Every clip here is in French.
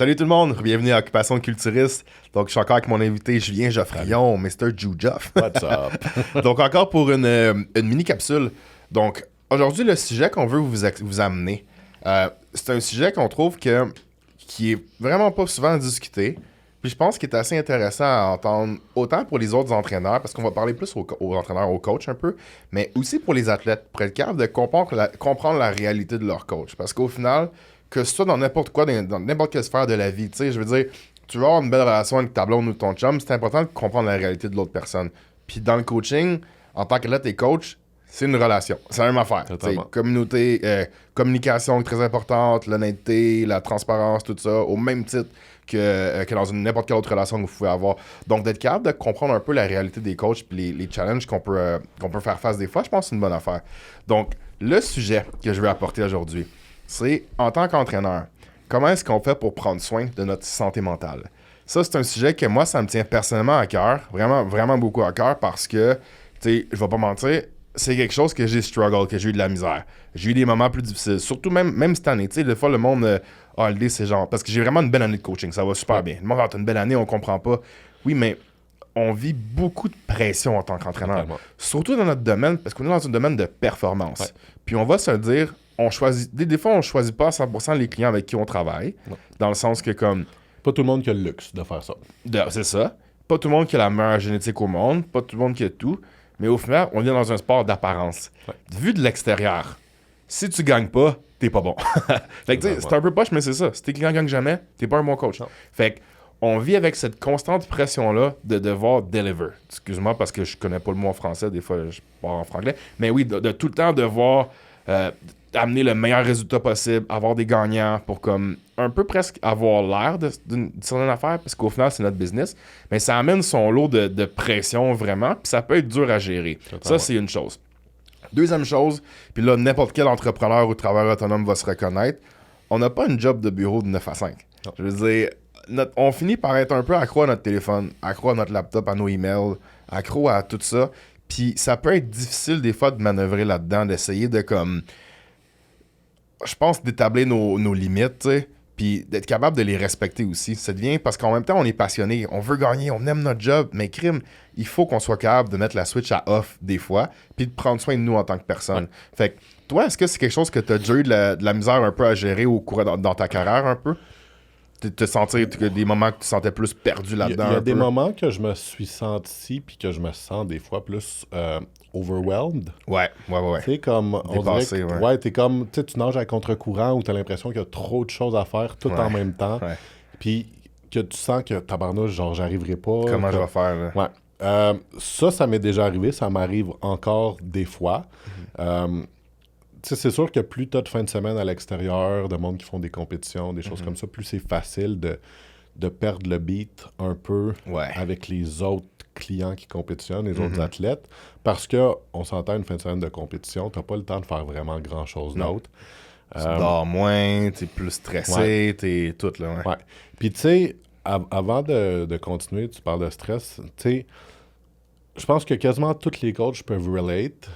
Salut tout le monde, bienvenue à Occupation Culturiste. Donc, je suis encore avec mon invité Julien Geoffrion, Mr. Jujoff. What's up? Donc, encore pour une mini-capsule. Donc, aujourd'hui, le sujet qu'on veut vous amener, c'est un sujet qu'on trouve qui est vraiment pas souvent discuté. Puis je pense qu'il est assez intéressant à entendre, autant pour les autres entraîneurs, parce qu'on va parler plus aux entraîneurs, aux coachs un peu, mais aussi pour les athlètes, pour être capable de comprendre la réalité de leur coach. Parce qu'au final, que ce soit dans n'importe quoi, dans n'importe quelle sphère de la vie, tu sais, je veux dire, tu veux avoir une belle relation avec ta blonde ou ton chum, c'est important de comprendre la réalité de l'autre personne. Puis dans le coaching, en tant qu'athlète et coach, c'est une relation. C'est la même affaire. Communication très importante, l'honnêteté, la transparence, tout ça, au même titre que dans n'importe quelle autre relation que vous pouvez avoir. Donc, d'être capable de comprendre un peu la réalité des coachs et les challenges qu'on peut faire face des fois, je pense que c'est une bonne affaire. Donc, le sujet que je vais apporter aujourd'hui, c'est, en tant qu'entraîneur, comment est-ce qu'on fait pour prendre soin de notre santé mentale? Ça, c'est un sujet que moi, ça me tient personnellement à cœur, vraiment, vraiment beaucoup à cœur, parce que, tu sais, je vais pas mentir, c'est quelque chose que j'ai struggle, que j'ai eu de la misère. J'ai eu des moments plus difficiles, surtout même cette année. Tu sais, des fois, le monde, holiday, c'est genre... Parce que j'ai vraiment une belle année de coaching, ça va super bien. Le monde, t'as une belle année, on comprend pas. Oui, mais on vit beaucoup de pression en tant qu'entraîneur. Totalement. Surtout dans notre domaine, parce qu'on est dans un domaine de performance. Ouais. Puis on va se le dire, on choisit... Des fois, on choisit pas à 100% les clients avec qui on travaille. Non. Dans le sens que, comme... Pas tout le monde qui a le luxe de faire ça. C'est ça. Pas tout le monde qui a la meilleure génétique au monde, pas tout le monde qui a tout. Mais au final, on est dans un sport d'apparence. Ouais. Vu de l'extérieur, si tu gagnes pas, t'es pas bon. Fait que, tu sais, c'est un peu poche, mais c'est ça. Si tes clients gagnent jamais, t'es pas un bon coach. Non. Fait que, on vit avec cette constante pression-là de devoir deliver. Excuse-moi parce que je connais pas le mot en français, des fois je parle en franglais. Mais oui, de tout le temps devoir amener le meilleur résultat possible, avoir des gagnants pour comme un peu presque avoir l'air d'une certaine affaire, parce qu'au final, c'est notre business. Mais ça amène son lot de pression vraiment, puis ça peut être dur à gérer. Ça, c'est une chose. Deuxième chose, puis là, n'importe quel entrepreneur ou travailleur autonome va se reconnaître, on n'a pas une job de bureau de 9 à 5. Non. Je veux dire, on finit par être un peu accro à notre téléphone, accro à notre laptop, à nos emails, accro à tout ça. Puis ça peut être difficile des fois de manœuvrer là-dedans, d'essayer de comme... Je pense d'établir nos limites, tu sais, puis d'être capable de les respecter aussi. Ça devient... Parce qu'en même temps, on est passionné, on veut gagner, on aime notre job, mais crime, il faut qu'on soit capable de mettre la switch à off des fois, puis de prendre soin de nous en tant que personne. Ouais. Fait que toi, est-ce que c'est quelque chose que tu as déjà eu de la misère un peu à gérer au cours dans ta carrière un peu? Te sentir des moments que tu te sentais plus perdu là-dedans? Il y a un des peu? moments que je me suis senti, puis que je me sens des fois plus overwhelmed. Ouais. Tu sais, comme, on dirait Dépassé, que, ouais. t'es comme, tu sais, tu nages à contre-courant ou t'as l'impression qu'il y a trop de choses à faire tout en même temps. Ouais. Puis que tu sens que tabarnouche, genre, j'arriverai pas. Comment je que- vais faire, là? Ouais. Ça m'est déjà arrivé, ça m'arrive encore des fois. Tu sais, c'est sûr que plus tu as de fin de semaine à l'extérieur, de monde qui font des compétitions, des choses comme ça, plus c'est facile de perdre le beat un peu Ouais. avec les autres clients qui compétitionnent, les autres athlètes, parce que on s'entend une fin de semaine de compétition, tu n'as pas le temps de faire vraiment grand-chose Non. d'autre. Tu dors moins, t'es plus stressé, t'es tout, là, ouais. Ouais. Puis tu sais, avant de continuer, tu parles de stress, tu sais, je pense que quasiment tous les coachs peuvent relate.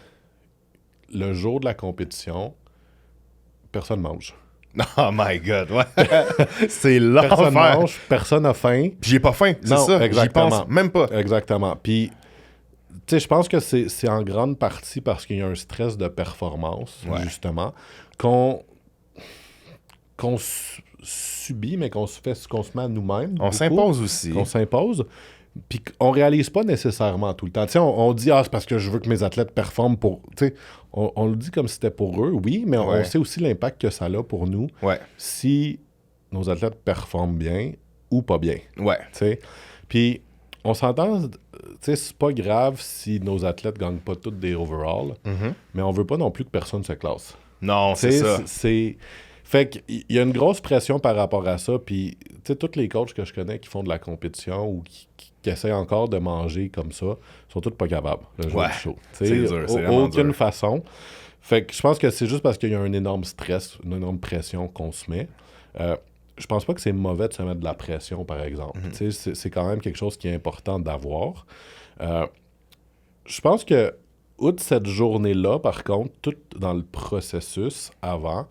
Le jour de la compétition, personne mange. Oh my God, ouais. C'est Personne l'enfer. mange, personne n'a faim. Puis j'ai pas faim, c'est Non, ça. J'y exactement. pense même pas. Exactement. Puis, tu sais, je pense que c'est en grande partie parce qu'il y a un stress de performance, Ouais. justement, qu'on subit, mais qu'on se met à nous-mêmes. On beaucoup. s'impose aussi. Qu'on s'impose. Puis qu'on réalise pas nécessairement tout le temps. Tu sais, on dit, c'est parce que je veux que mes athlètes performent pour... Tu sais, on le dit comme si c'était pour eux, oui, mais on Ouais. sait aussi l'impact que ça a pour nous Ouais, si nos athlètes performent bien ou pas bien. ouais. Tu sais. Puis, on s'entend, tu sais, c'est pas grave si nos athlètes gagnent pas toutes des overalls, mais on veut pas non plus que personne se classe. Non, Tu c'est sais, ça. Fait qu'il y a une grosse pression par rapport à ça, puis, tu sais, tous les coachs que je connais qui font de la compétition ou qui essayent encore de manger comme ça, sont tous pas capables, le jour Ouais. du show. Tu C'est sais, dur, c'est vraiment aucune dur. façon. Fait que je pense que c'est juste parce qu'il y a un énorme stress, une énorme pression qu'on se met. Je pense pas que c'est mauvais de se mettre de la pression, par exemple. Tu sais, c'est quand même quelque chose qui est important d'avoir. Je pense que, outre cette journée-là, par contre, tout dans le processus avant,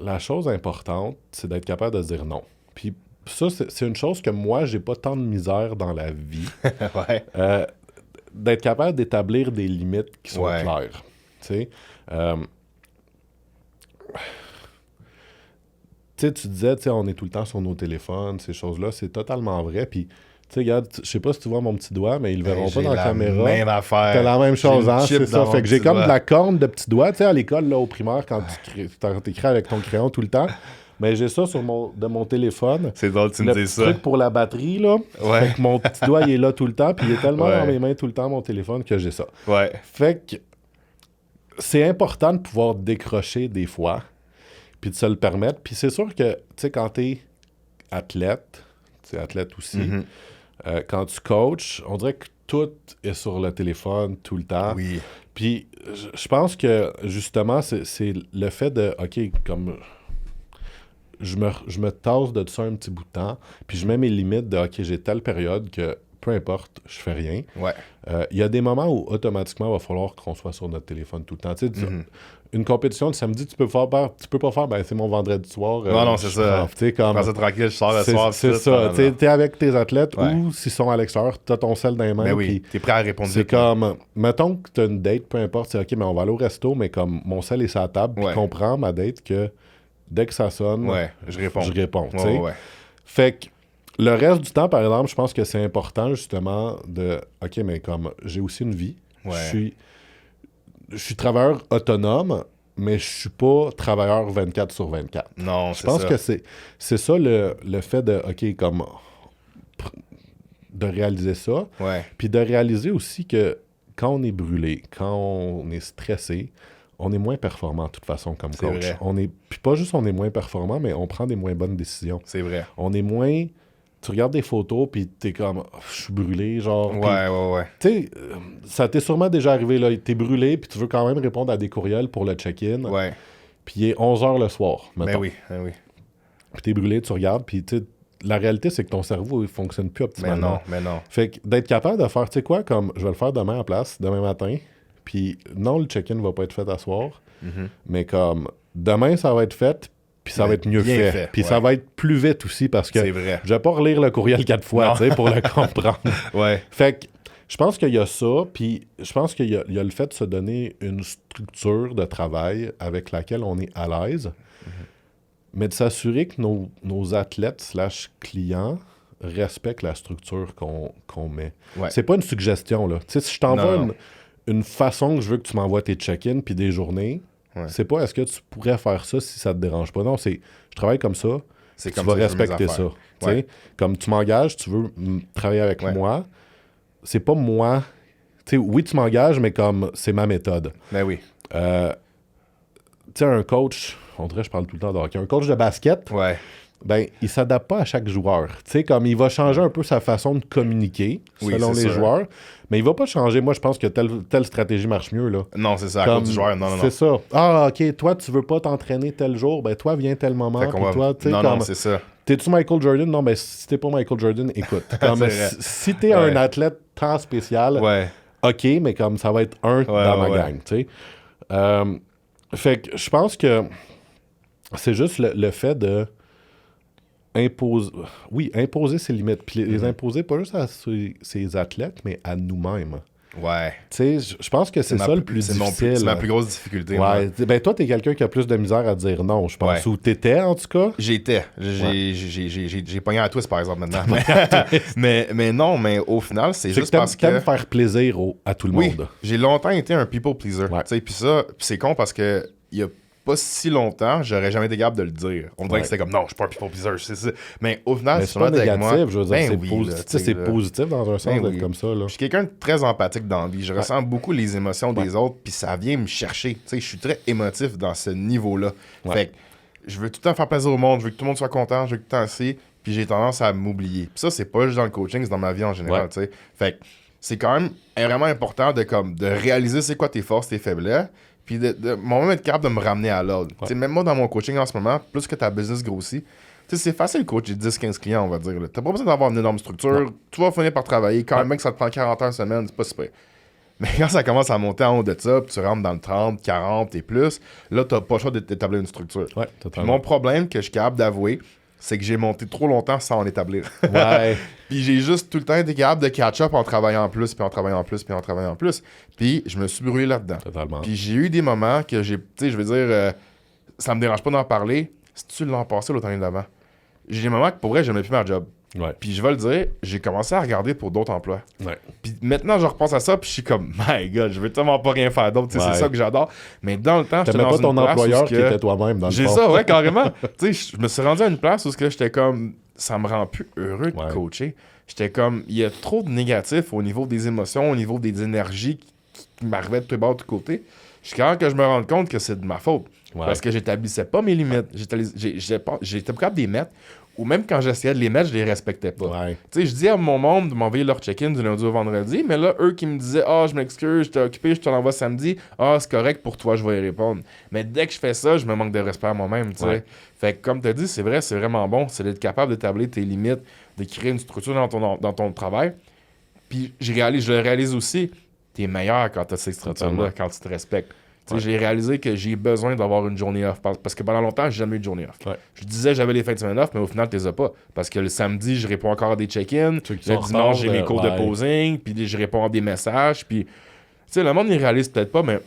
la chose importante, c'est d'être capable de dire non. Puis ça, c'est une chose que moi, j'ai pas tant de misère dans la vie. Ouais. D'être capable d'établir des limites qui sont claires. Tu sais, tu disais, on est tout le temps sur nos téléphones, ces choses-là, c'est totalement vrai. Puis, tu sais, regarde, je sais pas si tu vois mon petit doigt, mais ils le verront pas dans la caméra. Même affaire. T'as la même chose, hein, c'est ça. Fait que j'ai comme de la corne de petits doigts, tu sais, à l'école, là, au primaire, quand tu écris avec ton crayon tout le temps. Mais j'ai ça sur mon téléphone. C'est drôle, tu me dis ça. Le truc pour la batterie, là. Ouais. Fait que mon petit doigt, il est là tout le temps, puis il est tellement dans mes mains tout le temps, mon téléphone, que j'ai ça. Ouais. Fait que c'est important de pouvoir décrocher des fois, puis de se le permettre. Puis c'est sûr que, tu sais, quand t'es athlète aussi, quand tu coaches, on dirait que tout est sur le téléphone tout le temps. Oui. Puis je pense que, justement, c'est le fait de, OK, comme... Je me tasse de ça un petit bout de temps, puis je mets mes limites de, OK, j'ai telle période que, peu importe, je fais rien. Ouais. Il y a des moments où, automatiquement, il va falloir qu'on soit sur notre téléphone tout le temps. Tu sais, une compétition de samedi, tu peux pas faire, ben c'est mon vendredi soir. Non, c'est ça. Tu sais, comme... Prends ça tranquille, je sors le soir. C'est ça. T'es avec tes athlètes ou, s'ils sont à l'extérieur, t'as ton sel dans les mains. Ben oui, t'es prêt à répondre. C'est comme, mettons que t'as une date, peu importe, c'est OK, mais on va aller au resto, mais comme mon sel est sur la table, puis comprends ma date que... Dès que ça sonne, je réponds. Tu sais. Fait que le reste du temps, par exemple, je pense que c'est important justement de... OK, mais comme j'ai aussi une vie, je suis travailleur autonome, mais je suis pas travailleur 24 sur 24. Non, je pense que c'est ça le fait de... OK, comme... de réaliser ça. Puis de réaliser aussi que quand on est brûlé, quand on est stressé, on est moins performant de toute façon comme coach. Puis pas juste on est moins performant, mais on prend des moins bonnes décisions. C'est vrai. On est moins... Tu regardes des photos, puis t'es comme... je suis brûlé, genre... Ouais. Tu sais, ça t'est sûrement déjà arrivé, là. T'es brûlé, puis tu veux quand même répondre à des courriels pour le check-in. Ouais. Puis il est 11h le soir, mettons. Ben oui. Puis t'es brûlé, tu regardes, puis tu sais... La réalité, c'est que ton cerveau, il fonctionne plus optimalement. Mais non. Fait que d'être capable de faire, tu sais quoi, comme... Je vais le faire demain en place, demain matin... Puis non, le check-in va pas être fait à soir, mais comme demain, ça va être fait, puis ça va être mieux fait. Puis ça va être plus vite aussi parce que je vais pas relire le courriel 4 fois, tu sais, pour le comprendre. Fait que je pense qu'il y a ça, puis je pense qu'il y a le fait de se donner une structure de travail avec laquelle on est à l'aise, mais de s'assurer que nos athlètes / clients respectent la structure qu'on met. C'est pas une suggestion, là. Tu sais, si je t'envoie une façon que je veux que tu m'envoies tes check-ins puis des journées, c'est pas est-ce que tu pourrais faire ça si ça te dérange pas. Non, c'est je travaille comme ça, tu vas respecter ça. Comme tu m'engages, tu veux travailler avec moi, c'est pas moi. Tu sais, oui, tu m'engages, mais comme c'est ma méthode. Ben oui. Tu sais, un coach, on dirait je parle tout le temps de hockey, un coach de basket, ben, il s'adapte pas à chaque joueur. Tu sais, comme il va changer un peu sa façon de communiquer selon les joueurs, mais il va pas changer. Moi, je pense que telle stratégie marche mieux, là. Non, c'est ça, à cause du joueur. Non. C'est ça. Ah, OK, toi, tu veux pas t'entraîner tel jour, ben toi, viens tel moment, puis toi, tu sais, non, c'est ça. T'es-tu Michael Jordan? Non, ben si t'es pas Michael Jordan, écoute. Comme, si t'es un athlète tant spécial, OK, mais comme ça va être dans ma gang, tu sais. Fait que je pense que c'est juste le fait de imposer ses limites. Puis les imposer pas juste à ses athlètes, mais à nous-mêmes. Tu sais, je pense que c'est ça le plus difficile. C'est ma plus grosse difficulté. Ben toi, t'es quelqu'un qui a plus de misère à dire non, je pense. Ou t'étais, en tout cas. J'étais. J'ai pogné à twist, par exemple, maintenant. mais non, mais au final, c'est juste parce que... t'aimes faire plaisir à tout le monde. Oui, j'ai longtemps été un people pleaser. Puis ça, c'est con parce que il y a pas si longtemps, j'aurais jamais été capable de le dire. On dirait que c'était comme non, je suis pas un people pleaser, c'est ça. Mais au final, c'est pas négatif, moi, je veux dire, c'est positif. C'est positif dans un sens d'être comme ça. Là. Je suis quelqu'un de très empathique dans la vie. Je ressens beaucoup les émotions des autres, puis ça vient me chercher. Tu sais, je suis très émotif dans ce niveau-là. Fait que je veux tout le temps faire plaisir au monde, je veux que tout le monde soit content, je veux que tout le temps assez, puis j'ai tendance à m'oublier. Puis ça, c'est pas juste dans le coaching, c'est dans ma vie en général. Tu sais. Fait que c'est quand même vraiment important de réaliser c'est quoi tes forces, tes faiblesses. Puis de moi-même être capable de me ramener à l'ordre. Même moi, dans mon coaching en ce moment, plus que ta business grossit, c'est facile de coacher 10-15 clients, on va dire. T'as pas besoin d'avoir une énorme structure. Tu vas finir par travailler. Quand même que ça te prend 40 heures semaine, c'est pas super. Mais quand ça commence à monter en haut de ça, puis tu rentres dans le 30, 40 et plus, là, t'as pas le choix d'établir une structure. Puis mon problème que je suis capable d'avouer, c'est que j'ai monté trop longtemps sans en établir. Ouais. Puis j'ai juste tout le temps été capable de catch-up en travaillant plus, puis en travaillant plus, puis en travaillant plus. Puis je me suis brûlé là-dedans. Totalement. Puis j'ai eu des moments que j'ai, tu sais, je veux dire, ça me dérange pas d'en parler. C'est-tu l'an passé ou l'autre année d'avant? J'ai des moments que pour vrai, j'aimais plus ma job. Ouais. Puis je vais le dire, j'ai commencé à regarder pour d'autres emplois. Ouais. Puis maintenant, je repense à ça, puis je suis comme, my God, je veux tellement pas rien faire d'autre. Tu sais, Ouais. c'est ça que j'adore. Mais dans le temps, j'étais T'aimais dans pas ton une place employeur où qui était toi-même, dans le j'ai fond. ça, ouais, carrément. Tu sais, je me suis rendu à une place où j'étais comme, ça me rend plus heureux de Ouais. coacher. J'étais comme, il y a trop de négatifs au niveau des émotions, au niveau des énergies qui m'arrivaient de tous les bords, de tous côtés. Jusqu'à temps que je me rende compte que c'est de ma faute. Ouais. Parce que j'établissais pas mes limites. J'étais pas capable de les mettre. Ou même quand j'essayais de les mettre, je les respectais pas. Ouais. Tu sais, je dis à mon monde de m'envoyer leur check-in du lundi au vendredi, mais là, eux qui me disaient « Ah, je m'excuse, j'étais occupé, je te l'envoie samedi. Ah, c'est correct, pour toi, je vais y répondre. » Mais dès que je fais ça, je me manque de respect à moi-même, tu sais. Ouais. Fait que comme tu as dit, c'est vrai, c'est vraiment bon. C'est d'être capable d'établir tes limites, de créer une structure dans ton travail. Puis je le réalise aussi, t'es meilleur quand tu as cette structure-là, Totalement. quand tu te respectes. Tu sais, Ouais. j'ai réalisé que j'ai besoin d'avoir une journée off. Parce que pendant longtemps, j'ai jamais eu de journée off. Ouais. Je disais j'avais les fins de semaine off, mais au final, tu les as pas. Parce que le samedi, je réponds encore à des check-ins. Ceux qui Le sont en dimanche, retard, j'ai mes cours de ouais. posing. Puis je réponds à des messages. Puis, tu sais, le monde, il réalise peut-être pas, mais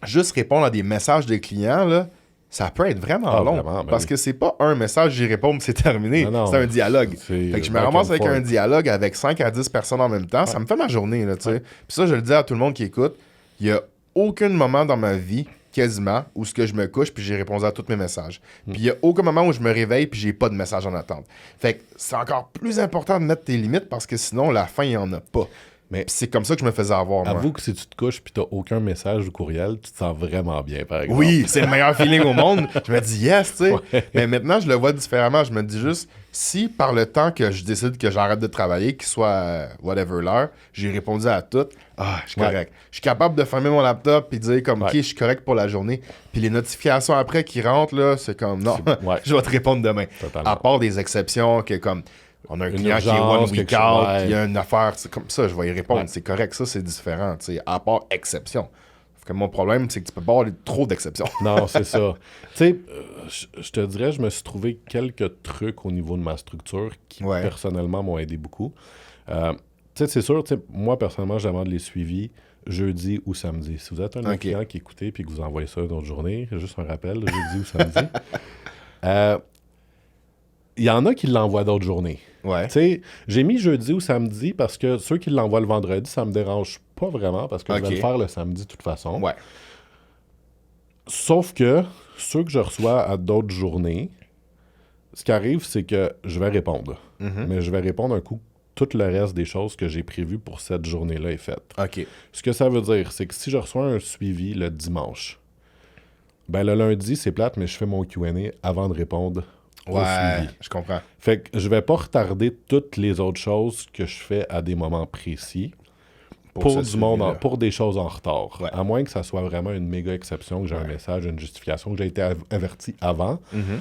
juste répondre à des messages des clients, là, ça peut être vraiment Ah, long. vraiment, ben parce oui. que c'est pas un message, j'y réponds, c'est terminé. Non, non. C'est un dialogue. C'est Fait que je me back ramasse and avec forth. un dialogue avec 5 à 10 personnes en même temps. Ça me fait ma journée, là, tu sais. Puis ça, je le dis à tout le monde qui écoute. Il y a aucun moment dans ma vie, quasiment, où ce que je me couche puis j'ai répondu à tous mes messages. Puis il y a aucun moment où je me réveille puis j'ai pas de message en attente. Fait que c'est encore plus important de mettre tes limites parce que sinon, la fin, il y en a pas. Mais Puis c'est comme ça que je me faisais avoir, moi. avoue que si tu te couches puis t'as aucun message ou courriel, tu te sens vraiment bien, par exemple. Oui, c'est le meilleur feeling au monde. Je me dis yes, tu sais. Mais maintenant, je le vois différemment. Je me dis juste, si par le temps que je décide que j'arrête de travailler, qu'il soit whatever l'heure, j'ai répondu à tout, je suis correct. Je suis capable de fermer mon laptop et dire comme, OK, je suis correct pour la journée. Puis les notifications après qui rentrent, là, c'est comme, non, Ouais. je vais te répondre demain. Totalement. À part des exceptions que comme... On a un Une client qui est urgence, one week quelque out, chose, ouais. il y a une affaire, c'est comme ça, je vais y répondre. Ouais. C'est correct, ça, c'est différent, tu sais, à part exception. Fait que mon problème, c'est que tu peux pas avoir trop d'exceptions. Non, c'est ça. Tu sais, je te dirais, je me suis trouvé quelques trucs au niveau de ma structure qui, Ouais. personnellement, m'ont aidé beaucoup. Tu sais, c'est sûr, tu sais, moi, personnellement, je demande les suivis jeudi ou samedi. Si vous êtes un Ok. client qui écoutez et que vous envoyez ça une autre journée, juste un rappel, jeudi ou samedi. Il y en a qui l'envoient d'autres journées. Ouais. Tu sais, j'ai mis jeudi ou samedi parce que ceux qui l'envoient le vendredi, ça me dérange pas vraiment parce que je vais Ok. le faire le samedi de toute façon. Ouais. Sauf que ceux que je reçois à d'autres journées, ce qui arrive, c'est que je vais répondre. Mhm. Mais je vais répondre un coup, tout le reste des choses que j'ai prévues pour cette journée-là est faite. OK. Ce que ça veut dire, c'est que si je reçois un suivi le dimanche, ben le lundi, c'est plate, mais je fais mon Q&A avant de répondre au Ouais, suivi. je comprends. Fait que je vais pas retarder toutes les autres choses que je fais à des moments précis pour ce du monde, suivi-là. pour des choses en retard. Ouais. À moins que ça soit vraiment une méga exception, que j'ai un message, une justification, que j'ai été averti avant. Mhm.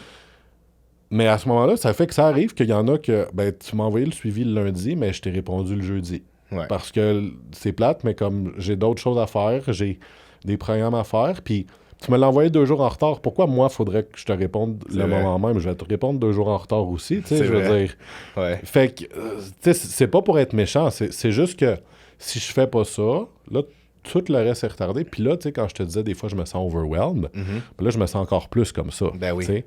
Mais à ce moment-là, ça fait que ça arrive qu'il y en a que, ben, tu m'as envoyé le suivi le lundi, mais je t'ai répondu le jeudi. Ouais. Parce que c'est plate, mais comme j'ai d'autres choses à faire, j'ai des programmes à faire, puis tu me l'as envoyé 2 jours en retard. Pourquoi moi, il faudrait que je te réponde le vrai. moment même? Je vais te répondre 2 jours en retard aussi, tu sais, C'est je veux vrai. dire. Ouais. Fait que, tu sais, c'est pas pour être méchant, c'est juste que si je fais pas ça, là, tout le reste est retardé. Puis là, tu sais, quand je te disais, des fois, je me sens overwhelmed, Mhm. puis là, je me sens encore plus comme ça. Ben oui. tu sais.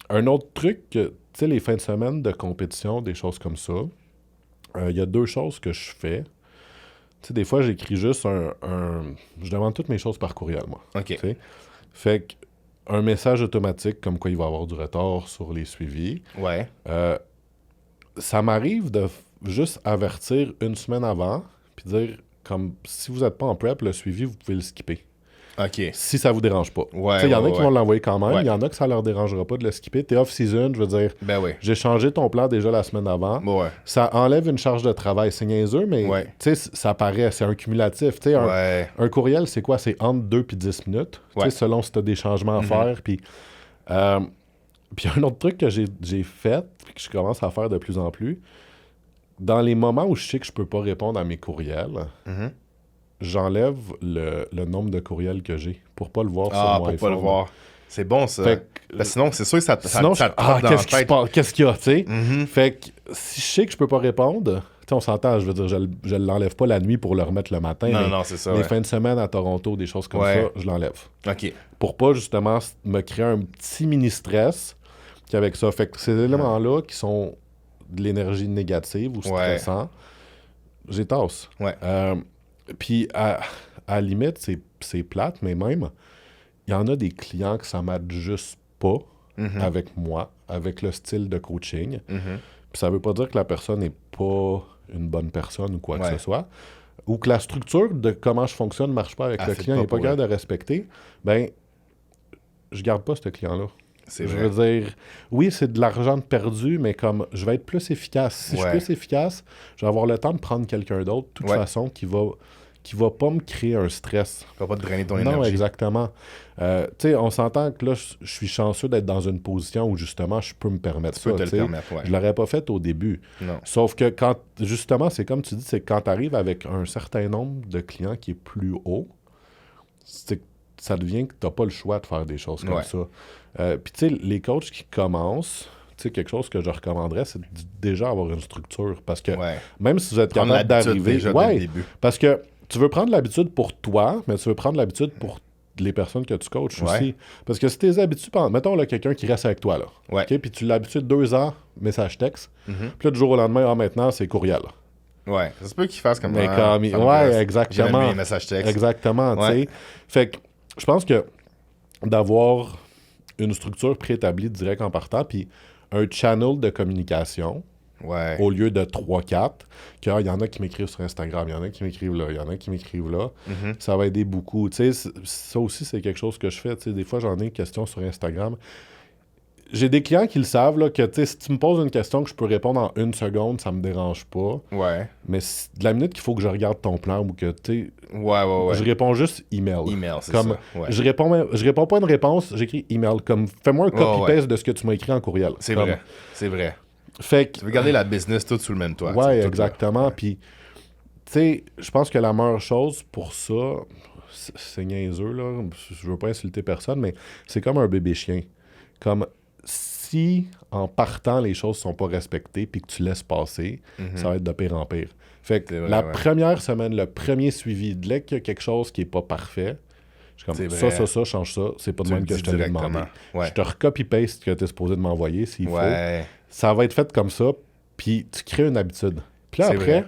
Un autre truc, tu sais, les fins de semaine de compétition, des choses comme ça, il y a 2 choses que je fais. Tu sais, des fois, j'écris juste je demande toutes mes choses par courriel, moi. OK. Tu sais. Fait que un message automatique comme quoi il va y avoir du retard sur les suivis. Ouais. Ça m'arrive de juste avertir une semaine avant, puis dire, comme, si vous n'êtes pas en prep, le suivi, vous pouvez le skipper. OK. Si ça vous dérange pas. Ouais, Tu sais, il y en ouais, a qui ouais. vont l'envoyer quand même, Ouais. il y en a que ça leur dérangera pas de le skipper. T'es off-season, je veux dire, Ben oui. j'ai changé ton plan déjà la semaine avant. Ouais. Ça enlève une charge de travail. C'est niaiseux, mais Ouais. tu sais, ça paraît, c'est un cumulatif. Tu sais, Ouais. un courriel, c'est quoi? C'est entre 2 et 10 minutes, tu sais, Ouais. selon si tu as des changements à faire. Puis un autre truc que j'ai fait, puis que je commence à faire de plus en plus, dans les moments où je sais que je peux pas répondre à mes courriels, Mhm. j'enlève le nombre de courriels que j'ai pour pas le voir sur Ah, mon pour iPhone. pas le voir. C'est bon, ça. Fait que, Sinon, c'est sûr que ça sinon, te trotte dans la qu'est-ce qui se tête. passe? Qu'est-ce qu'il y a, tu sais? Mhm. Fait que si je sais que je peux pas répondre, tu sais, on s'entend, je veux dire, je l'enlève pas la nuit pour le remettre le matin, Non, mais non, c'est ça, les ouais. fins de semaine à Toronto, des choses comme Ouais. ça, je l'enlève. OK. Pour pas, justement, me créer un petit mini-stress qu'avec ça. Fait que ces éléments-là qui sont de l'énergie négative ou stressant, j'ai tasse. Ouais. Puis, à la limite, c'est plate, mais même, il y en a des clients que ça matche juste pas Mhm. avec moi, avec le style de coaching. Mhm. Puis ça veut pas dire que la personne n'est pas une bonne personne ou quoi que Ouais. ce soit, ou que la structure de comment je fonctionne ne marche pas avec Elle le fit client, pas il n'est pas pour capable de respecter, ben je garde pas ce client-là. C'est Je vrai. veux dire, oui, c'est de l'argent perdu, mais comme je vais être plus efficace. Si je suis Ouais. plus efficace, je vais avoir le temps de prendre quelqu'un d'autre, de toute Ouais. façon, qui va pas me créer un stress. Ça va pas te drainer ton Non, énergie. exactement. Tu sais, on s'entend que là, je suis chanceux d'être dans une position où, justement, je peux me permettre Tu peux ça. te le tu sais. permettre, ouais. Je l'aurais pas fait au début. Non. Sauf que quand, justement, c'est comme tu dis, c'est que quand tu arrives avec un certain nombre de clients qui est plus haut, c'est que ça devient que tu n'as pas le choix de faire des choses comme Ouais. ça. Puis, tu sais, les coachs qui commencent, tu sais, quelque chose que je recommanderais, c'est déjà avoir une structure. Parce que Ouais. même si vous êtes Prendre capable l'habitude d'arriver... déjà dès le début. Parce que tu veux prendre l'habitude pour toi, mais tu veux prendre l'habitude pour les personnes que tu coaches Ouais. aussi. Parce que si tes habitudes... Mettons, là, quelqu'un qui reste avec toi, là. Ouais. OK? Puis tu l'habitudes 2 ans, message texte. Mhm. Puis là, du jour au lendemain, maintenant, c'est courriel. Ouais. Ça se peut qu'il fasse comme Mais ah, comme... ça me Ouais, gosse. exactement. J'aime bien les messages textes. Exactement, tu Ouais. sais. Fait que je pense que d'avoir une structure préétablie direct en partant, puis un channel de communication, Ouais. au lieu de 3-4, qu'il y en a qui m'écrivent sur Instagram, il y en a qui m'écrivent là, il y en a qui m'écrivent là, Mhm. ça va aider beaucoup. Tu sais, ça aussi, c'est quelque chose que je fais. Tu sais, des fois, j'en ai une question sur Instagram. J'ai des clients qui le savent, là, que tu sais, si tu me poses une question que je peux répondre en 1 seconde, ça me dérange pas. Ouais. Mais de la minute qu'il faut que je regarde ton plan ou que, tu sais, je réponds juste email. Email, c'est Comme, ça. Ouais. je réponds pas une réponse, j'écris email. Comme, fais-moi un copy-paste de ce que tu m'as écrit en courriel. C'est Comme, vrai. C'est vrai. Fait que, Tu veux garder la business toute sous le même toit. ouais, tu sais, tout exactement. là. Puis, tu sais, je pense que la meilleure chose pour ça, c'est niaiseux, là. Je veux pas insulter personne, mais c'est comme un bébé chien. Comme si, en partant, les choses sont pas respectées puis que tu laisses passer, Mhm. ça va être de pire en pire. Fait que C'est vrai, la ouais. première semaine, le premier suivi, dès qu'il y a quelque chose qui est pas parfait, je suis C'est comme vrai. ça, change ça. C'est pas de Tu même le que dis je te l'ai demandé. directement. Ouais. Je te recopie-paste ce que tu es supposé de m'envoyer s'il faut. Ouais. Ça va être fait comme ça, puis tu crées une habitude. Puis là, C'est après, vrai.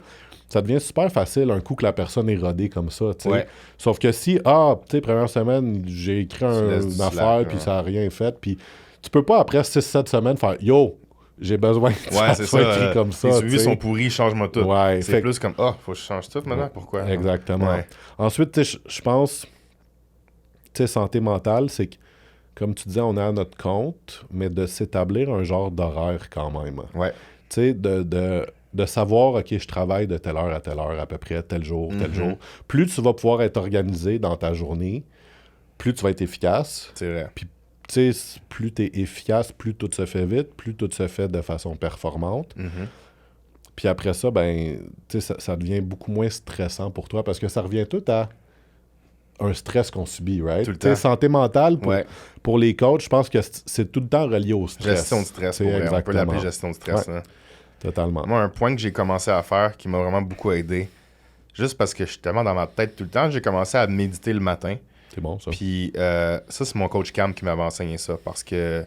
ça devient super facile un coup que la personne est rodée comme ça, tu sais. Ouais. Sauf que si, tu sais, première semaine, j'ai écrit laisses du une slack, affaire, hein. puis ça n'a rien fait, puis tu peux pas, après 6-7 semaines, faire « Yo, j'ai besoin que Ouais, ça c'est soit ça. écrit comme ça. » Les tu suivis sais. sont pourris, change-moi tout. Ouais, C'est fait plus comme, faut que je change tout maintenant. Pourquoi? Exactement. Ouais. Ensuite, tu sais, je pense, tu sais, santé mentale, c'est que, comme tu disais, on est à notre compte, mais de s'établir un genre d'horaire quand même. Ouais. Tu sais, de savoir, OK, je travaille de telle heure à peu près, tel jour, tel Mhm. jour. Plus tu vas pouvoir être organisé dans ta journée, plus tu vas être efficace. C'est vrai. Tu sais, plus tu es efficace, plus tout se fait vite, plus tout se fait de façon performante. Mhm. Puis après ça, ben, tu sais, ça devient beaucoup moins stressant pour toi parce que ça revient tout à un stress qu'on subit, right? Tout le Tu sais, temps. santé mentale, pour, Ouais. pour les coachs, je pense que c'est tout le temps relié au stress. Gestion de stress. C'est Pour vrai. On peut exactement. l'appeler gestion de stress. Ouais. Hein. Totalement. Moi, un point que j'ai commencé à faire qui m'a vraiment beaucoup aidé, juste parce que je suis tellement dans ma tête tout le temps, j'ai commencé à méditer le matin. C'est bon, ça. Puis ça, c'est mon coach Cam qui m'avait enseigné ça parce que, en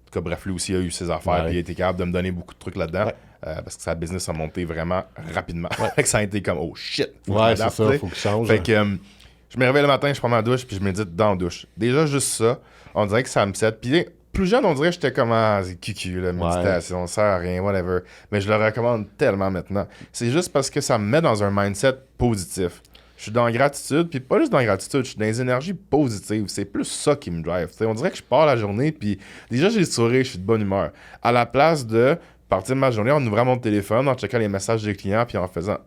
tout cas, bref, lui aussi a eu ses affaires Ouais. puis il a été capable de me donner beaucoup de trucs là-dedans Ouais. parce que sa business a monté vraiment rapidement. Fait que ça a été comme, oh shit, faut que je Ouais, c'est m'adapte, ça, tu sais. faut que je change. Fait que je me réveille le matin, je prends ma douche puis je médite dans la douche. Déjà, juste ça, on dirait que ça me set. Puis plus jeune, on dirait que j'étais comme, c'est cucu, la méditation, ça sert à rien, whatever. Mais je le recommande tellement maintenant. C'est juste parce que ça me met dans un mindset positif. Je suis dans la gratitude, puis pas juste dans la gratitude, je suis dans les énergies positives. C'est plus ça qui me drive. T'sais, on dirait que je pars la journée, puis déjà j'ai le sourire, je suis de bonne humeur. À la place de partir de ma journée en ouvrant mon téléphone, en checkant les messages des clients, puis en faisant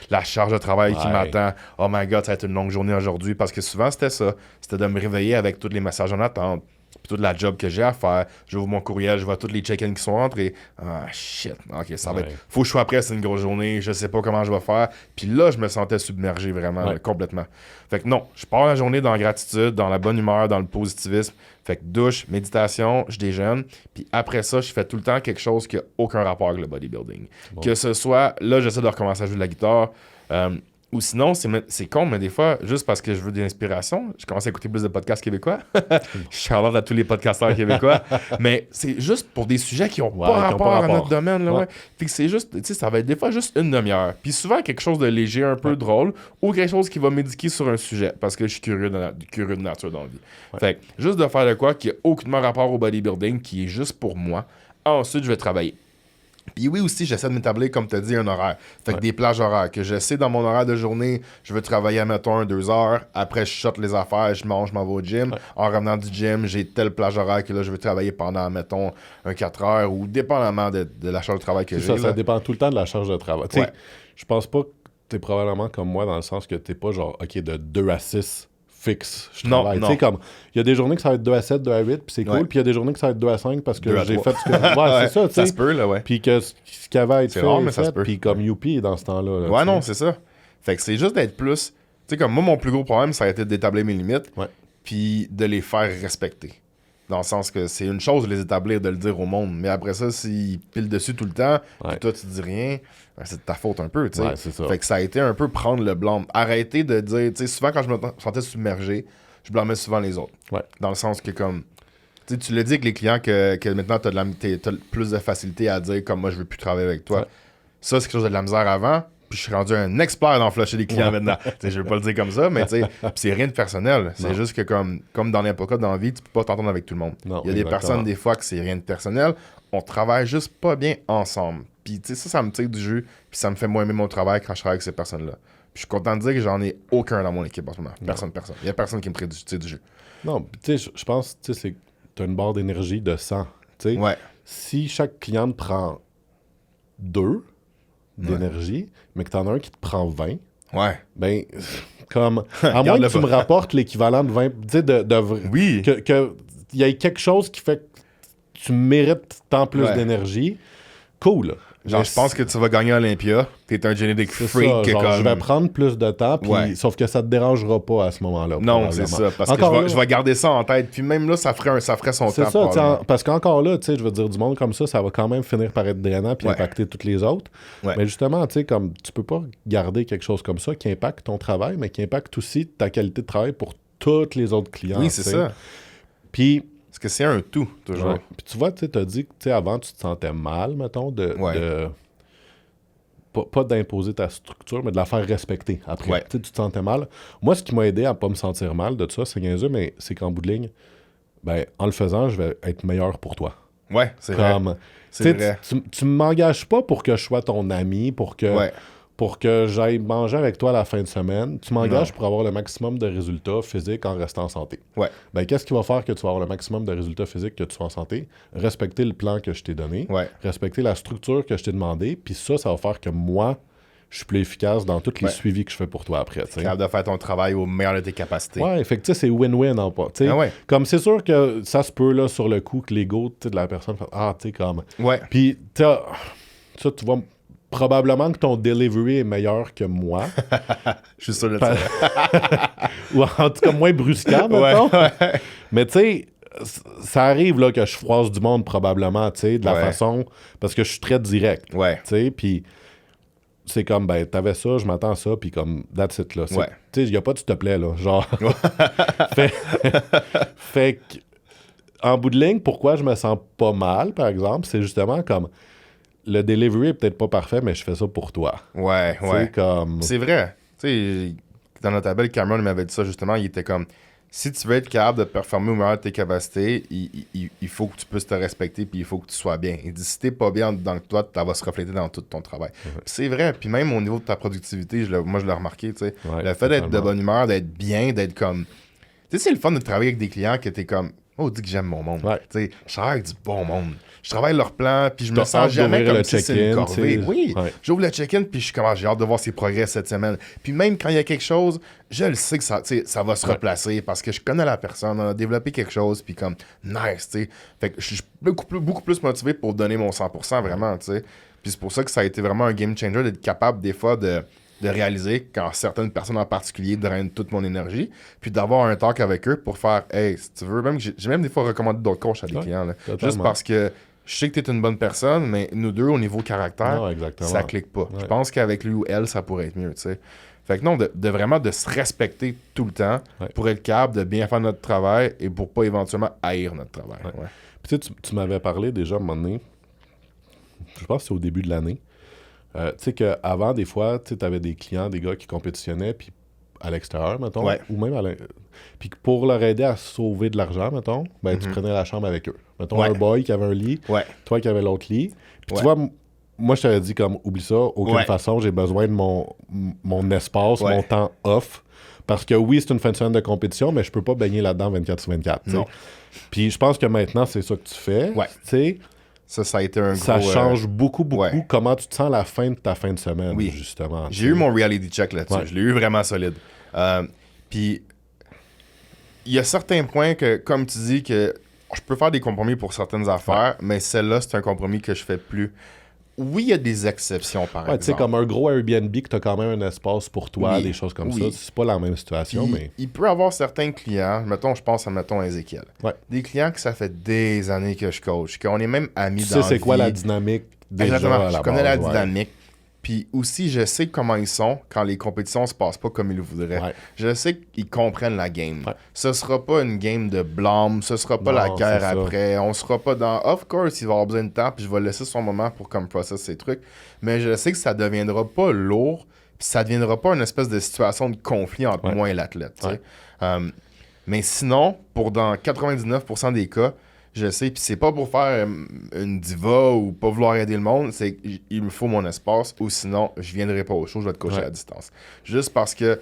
la charge de travail qui Ouais. m'attend. Oh my god, ça va être une longue journée aujourd'hui. Parce que souvent c'était ça. C'était de me réveiller avec tous les messages en attente. puis toute la job que j'ai à faire, j'ouvre mon courriel, je vois tous les check-ins qui sont rentrés. Ah, shit, ok, ça va être... Faut que je sois prêt, c'est une grosse journée, je sais pas comment je vais faire. Puis là, je me sentais submergé vraiment, là, complètement. Fait que non, je pars la journée dans la gratitude, dans la bonne humeur, dans le positivisme. Fait que douche, méditation, je déjeune. Puis après ça, je fais tout le temps quelque chose qui n'a aucun rapport avec le bodybuilding. Bon. Que ce soit, là, j'essaie de recommencer à jouer de la guitare. Ou sinon, c'est con, mais des fois, juste parce que je veux de l'inspiration, je commence à écouter plus de podcasts québécois. Shout-out à tous les podcasteurs québécois. Mais c'est juste pour des sujets qui n'ont pas rapport à notre domaine. Là, Fait que c'est juste, tu sais, ça va être des fois juste une demi-heure. Puis souvent, quelque chose de léger, un peu drôle, ou quelque chose qui va m'éduquer sur un sujet, parce que je suis curieux de nature dans la vie. Fait que juste de faire de quoi qui n'a aucunement rapport au bodybuilding, qui est juste pour moi. Ensuite, je vais travailler. Puis oui, aussi, j'essaie de m'établir, comme tu as dit, un horaire. Fait que des plages horaires, que je sais dans mon horaire de journée, je veux travailler, mettons, 2 heures. Après, je shot les affaires, je mange, je m'en vais au gym. En revenant du gym, j'ai telle plage horaire que là, je veux travailler pendant, mettons, 4 heures ou dépendamment de la charge de travail que j'ai. Ça dépend tout le temps de la charge de travail. Je pense pas que tu es probablement comme moi dans le sens que tu n'es pas genre, OK, de 2 à 6 fixe, je travaille. Tu sais, comme, il y a des journées que ça va être 2 à 7, 2 à 8, puis c'est cool, puis il y a des journées que ça va être 2 à 5 parce que j'ai fait ce que... Ouais, c'est ça, tu sais. Ça se peut, là, ouais. Puis que ce qui avait à être fait, rare, mais ça se peut. Puis comme Youpi dans ce temps-là. Là, ouais, non, c'est ça. Fait que c'est juste d'être plus... Tu sais, comme moi, mon plus gros problème, ça a été d'établir mes limites, puis de les faire respecter. Dans le sens que c'est une chose de les établir, de le dire au monde, mais après ça, s'ils pilent dessus tout le temps, puis toi, tu dis rien, ben, c'est de ta faute un peu, tu sais. Ouais, c'est ça. Fait que ça a été un peu prendre le blâme. Arrêter de dire, tu sais, souvent quand je me sentais submergé, je blâmais souvent les autres. Dans le sens que comme... Tu le dis avec les clients que maintenant, t'as plus de facilité à dire comme moi, je veux plus travailler avec toi. Ça, c'est quelque chose de la misère avant. Puis je suis rendu un expert dans flusher les clients maintenant. Je veux pas le dire comme ça, mais c'est rien de personnel. C'est juste que comme dans n'importe quoi dans la vie, tu peux pas t'entendre avec tout le monde. Il y a des personnes, des fois, que c'est rien de personnel. On travaille juste pas bien ensemble. Puis ça me tire du jeu. Puis ça me fait moins aimer mon travail quand je travaille avec ces personnes-là. Puis je suis content de dire que j'en ai aucun dans mon équipe en ce moment. Personne. Il y a personne qui me tire du jeu. Non, tu sais, je pense, tu sais, tu as une barre d'énergie de 100. Tu sais, si chaque client te prend 2 d'énergie, mais que tu en as un qui te prend 20, ben, comme, à moins que tu me rapportes l'équivalent de 20, tu sais, oui. Que y ait quelque chose qui fait que tu mérites tant plus d'énergie, cool. Genre, je pense que tu vas gagner à Olympia. T'es un genetic freak. Ça, genre, je vais prendre plus de temps, sauf que ça te dérangera pas à ce moment-là. Non, c'est ça. Parce que je vais garder ça en tête. Puis même là, ça ferait son temps. C'est ça, parce qu'encore là, tu sais, je veux dire, du monde comme ça va quand même finir par être drainant puis impacter toutes les autres. Mais justement, tu sais, comme tu peux pas garder quelque chose comme ça qui impacte ton travail, mais qui impacte aussi ta qualité de travail pour tous les autres clients. Oui, c'est ça. Puis... Parce que c'est un tout, toujours. Puis tu vois, tu as dit que avant, tu te sentais mal, mettons, pas d'imposer ta structure, mais de la faire respecter après. Tu te sentais mal. Moi, ce qui m'a aidé à pas me sentir mal de ça, c'est niaiseux, mais c'est qu'en bout de ligne, ben, en le faisant, je vais être meilleur pour toi. Ouais, c'est vrai. C'est vrai. Tu m'engages pas pour que je sois ton ami, pour que j'aille manger avec toi à la fin de semaine. Tu m'engages pour avoir le maximum de résultats physiques en restant en santé. Ben, qu'est-ce qui va faire que tu vas avoir le maximum de résultats physiques que tu sois en santé? Respecter le plan que je t'ai donné, respecter la structure que je t'ai demandé, puis ça va faire que moi, je suis plus efficace dans tous les suivis que je fais pour toi après. Tu es capable de faire ton travail au meilleur de tes capacités. Ouais, fait que c'est win-win en pas. Comme c'est sûr que ça se peut là sur le coup que l'ego de la personne fait tu sais, comme. Puis ça, tu vois. Probablement que ton delivery est meilleur que moi. Je suis sûr de ça. Ou en tout cas moins brusquant, mettons. Mais tu sais, ça arrive là, que je froisse du monde probablement, tu sais, de la façon... Parce que je suis très direct. Tu sais, puis c'est comme, ben, t'avais ça, je m'attends à ça, puis comme, that's it, là. Tu sais, il n'y a pas de s'il te plaît, là. Genre... fait que, en bout de ligne, pourquoi je me sens pas mal, par exemple, c'est justement comme... Le delivery est peut-être pas parfait, mais je fais ça pour toi. Comme... C'est vrai. Tu sais, dans notre appel, Cameron m'avait dit ça justement. Il était comme, si tu veux être capable de performer au meilleur de tes capacités, il faut que tu puisses te respecter puis il faut que tu sois bien. Il dit, si t'es pas bien dans toi, ça va se refléter dans tout ton travail. C'est vrai. Puis même au niveau de ta productivité, moi je l'ai remarqué. Tu sais, le fait d'être de bonne humeur, d'être bien, d'être comme... Tu sais, c'est le fun de travailler avec des clients que t'es comme... Oh, dit que j'aime mon monde. Ouais. Tu sais, je travaille avec du bon monde. Je travaille leur plan, puis je me T'as sens hâte jamais d'ouvrir comme le si c'est une check-in, corvée. tu sais. Oui, Ouais. j'ouvre le check-in, puis je suis comme, j'ai hâte de voir ses progrès cette semaine. Puis même quand il y a quelque chose, je le sais que ça, tu sais, ça va se replacer parce que je connais la personne, on a développé quelque chose, puis comme, nice, tu sais. Fait que je suis beaucoup plus motivé pour donner mon 100% vraiment, tu sais. Puis c'est pour ça que ça a été vraiment un game changer d'être capable des fois de réaliser quand certaines personnes en particulier drainent toute mon énergie, puis d'avoir un talk avec eux pour faire hey, si tu veux, même j'ai même des fois recommandé d'autres coachs à des clients, là, juste parce que je sais que tu es une bonne personne, mais nous deux, au niveau caractère, ça clique pas. Je pense qu'avec lui ou elle, ça pourrait être mieux, tu sais. Fait que non, de vraiment de se respecter tout le temps pour être capable de bien faire notre travail et pour pas éventuellement haïr notre travail. Ouais. Puis tu m'avais parlé déjà à un moment donné, je pense que c'est au début de l'année, tu sais qu'avant, des fois, tu avais des clients, des gars qui compétitionnaient, puis à l'extérieur, mettons, ou même puis pour leur aider à sauver de l'argent, mettons, ben tu prenais la chambre avec eux. Mettons un boy qui avait un lit, toi qui avais l'autre lit. Puis tu vois, moi je t'avais dit comme, oublie ça, aucune façon, j'ai besoin de mon espace, mon temps off. Parce que oui, c'est une fin de semaine de compétition, mais je peux pas baigner là-dedans 24/24. Puis je pense que maintenant, c'est ça que tu fais. Tu sais. Ça a été un gros... Ça change beaucoup comment tu te sens à la fin de ta fin de semaine, justement. J'ai eu mon reality check là-dessus. Je l'ai eu vraiment solide. Puis, il y a certains points que, comme tu dis, que je peux faire des compromis pour certaines affaires, mais celle-là, c'est un compromis que je fais plus. Oui, il y a des exceptions, par exemple. Tu sais, comme un gros Airbnb que tu as quand même un espace pour toi, des choses comme ça. C'est pas la même situation, mais... Il peut y avoir certains clients, mettons, je pense à, Ezekiel. Des clients que ça fait des années que je coach, qu'on est même amis dans la vie. Tu sais c'est quoi la dynamique déjà Exactement, je connais la base, dynamique. Puis aussi, je sais comment ils sont quand les compétitions se passent pas comme ils le voudraient. Je sais qu'ils comprennent la game. Ce sera pas une game de blâme, ce sera pas la guerre après. On sera pas dans... Of course, il va avoir besoin de temps, puis je vais laisser son moment pour comme process ces trucs. Mais je sais que ça deviendra pas lourd, puis ça deviendra pas une espèce de situation de conflit entre moi et l'athlète. Mais sinon, pour dans 99% des cas, je sais, puis c'est pas pour faire une diva ou pas vouloir aider le monde, c'est qu'il me faut mon espace ou sinon je viendrai pas au show, je vais te coacher à distance. Juste parce que,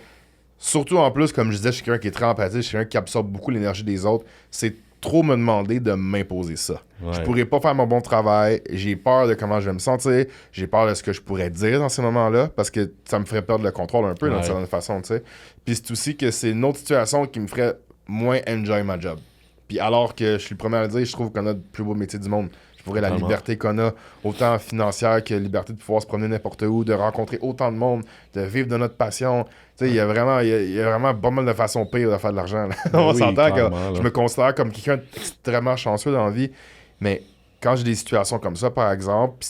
surtout en plus, comme je disais, je suis quelqu'un qui est très empathique, je suis quelqu'un qui absorbe beaucoup l'énergie des autres, c'est trop me demander de m'imposer ça. Je pourrais pas faire mon bon travail, j'ai peur de comment je vais me sentir, j'ai peur de ce que je pourrais dire dans ces moments-là, parce que ça me ferait perdre le contrôle un peu d'une certaine façon, tu sais. Puis c'est aussi que c'est une autre situation qui me ferait moins enjoy ma job. Puis alors que je suis le premier à le dire, je trouve qu'on a le plus beau métier du monde. Je pourrais la liberté qu'on a, autant financière que liberté de pouvoir se promener n'importe où, de rencontrer autant de monde, de vivre de notre passion. Tu sais, il y a vraiment pas mal de façons pires de faire de l'argent. On s'entend que je me considère comme quelqu'un d'extrêmement chanceux dans la vie, mais quand j'ai des situations comme ça, par exemple,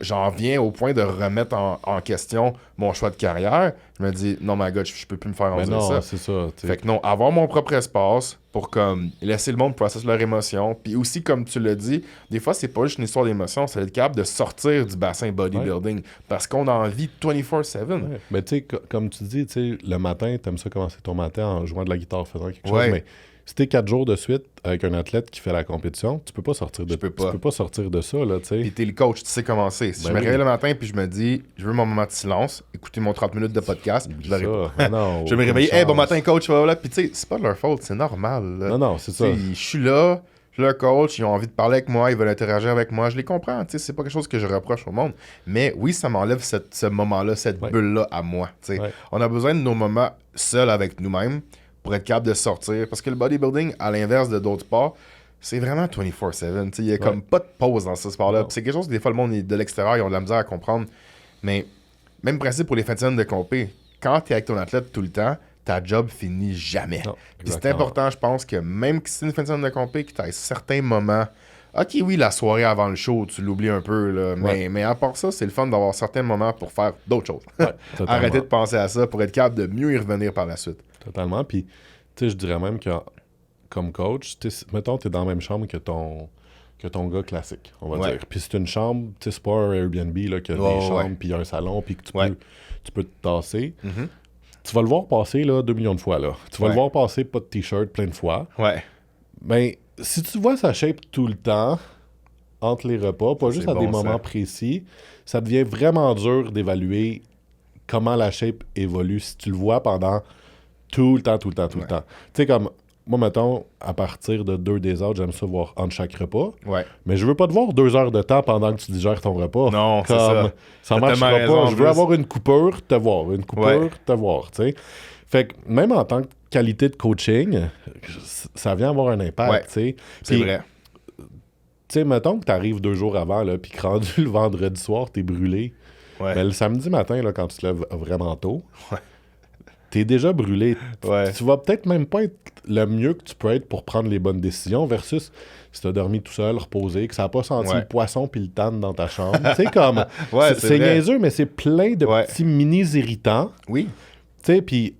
j'en viens au point de remettre en question mon choix de carrière. Je me dis, non, my God, je peux plus me faire dire ça. C'est ça. Fait que non, avoir mon propre espace pour comme laisser le monde processer leurs émotions. Puis aussi, comme tu l'as dit, des fois, c'est pas juste une histoire d'émotion, c'est être capable de sortir du bassin bodybuilding parce qu'on a envie 24/7. Mais tu sais, comme tu dis, le matin, t'aimes ça commencer ton matin en jouant de la guitare, faisant quelque chose, mais si t'es 4 jours de suite avec un athlète qui fait la compétition, tu peux pas sortir de tu peux pas sortir de ça, là, tu sais. Puis t'es le coach, tu sais comment c'est. Si je me réveille le matin puis je me dis, je veux mon moment de silence, écouter mon 30 minutes de podcast, je l'aurais pas. Je vais me réveiller, hey, bon matin, coach, voilà. Puis tu sais, c'est pas de leur faute, c'est normal. Là. Non, c'est ça. Je suis là, je suis leur coach, ils ont envie de parler avec moi, ils veulent interagir avec moi, je les comprends, tu sais, c'est pas quelque chose que je reproche au monde. Mais oui, ça m'enlève ce moment-là, cette bulle-là à moi, tu sais. On a besoin de nos moments seuls avec nous-mêmes pour être capable de sortir. Parce que le bodybuilding, à l'inverse de d'autres sports, c'est vraiment 24/7. Il n'y a comme pas de pause dans ce sport-là. C'est quelque chose que des fois, le monde de l'extérieur, ils ont de la misère à comprendre. Mais même principe pour les fins de semaine de compé. Quand tu es avec ton athlète tout le temps, ta job finit jamais. C'est important, je pense, que même si c'est une fin de semaine de compé, que tu aies certains moments... OK, oui, la soirée avant le show, tu l'oublies un peu, là, mais à part ça, c'est le fun d'avoir certains moments pour faire d'autres choses. Arrêtez de penser à ça pour être capable de mieux y revenir par la suite. Totalement. Puis, tu sais, je dirais même que, comme coach, mettons, tu es dans la même chambre que ton gars classique, on va dire. Puis c'est une chambre, tu sais, c'est pas un Airbnb, là, qui a des chambres, puis un salon, puis que tu peux te tasser. Tu vas le voir passer, là, 2 millions de fois, là. Tu vas le voir passer, pas de t-shirt, plein de fois. Mais si tu vois sa shape tout le temps, entre les repas, pas juste à des moments précis, ça devient vraiment dur d'évaluer comment la shape évolue si tu le vois pendant tout le temps. Tu sais, comme, moi, mettons, à partir de 2 des autres, j'aime ça voir entre chaque repas. Ouais. Mais je veux pas te voir 2 heures de temps pendant que tu digères ton repas. Non, c'est ça. Ça T'as marchera tellement raison, pas. en Je veux plus. avoir une coupure, te voir. Une coupure, te voir, tu sais. Fait que même en tant que qualité de coaching, ça vient avoir un impact, Ouais, tu sais. c'est Puis, vrai. Tu sais, mettons que t'arrives 2 jours avant, là, puis que rendu le vendredi soir, t'es brûlé. Ouais. Mais le samedi matin, là, quand tu te lèves vraiment tôt, t'es déjà brûlé. Ouais. Tu vas peut-être même pas être le mieux que tu peux être pour prendre les bonnes décisions versus si t'as dormi tout seul, reposé, que ça n'a pas senti le poisson puis le tan dans ta chambre. Tu sais, comme... Ouais, c'est vrai. niaiseux, mais c'est plein de petits mini-irritants. Oui. Tu sais, puis...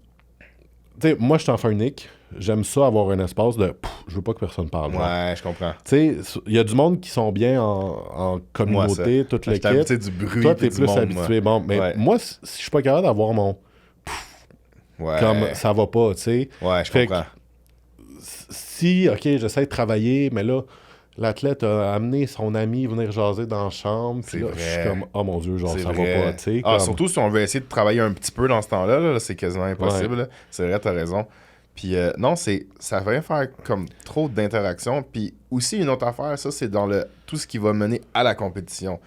Tu sais, moi, je suis enfant unique. J'aime ça avoir un espace de... je veux pas que personne parle. Ouais, je comprends. Tu sais, il y a du monde qui sont bien en communauté, toute l'équipe. J'étais habitué du bruit. Toi, t'es du plus monde, habitué. Bon, mais moi, si je suis pas capable d'avoir mon... Comme ça va pas, tu sais. Ouais, je Fait comprends. Si, OK, j'essaie de travailler, mais là, l'athlète a amené son ami venir jaser dans la chambre. Puis là, je suis comme, oh mon Dieu, genre, ça va pas, tu sais. Ah, surtout si on veut essayer de travailler un petit peu dans ce temps-là, là, c'est quasiment impossible. Là. C'est vrai, t'as raison. Puis non, ça vient faire comme trop d'interactions. Puis aussi, une autre affaire, ça, c'est dans tout ce qui va mener à la compétition.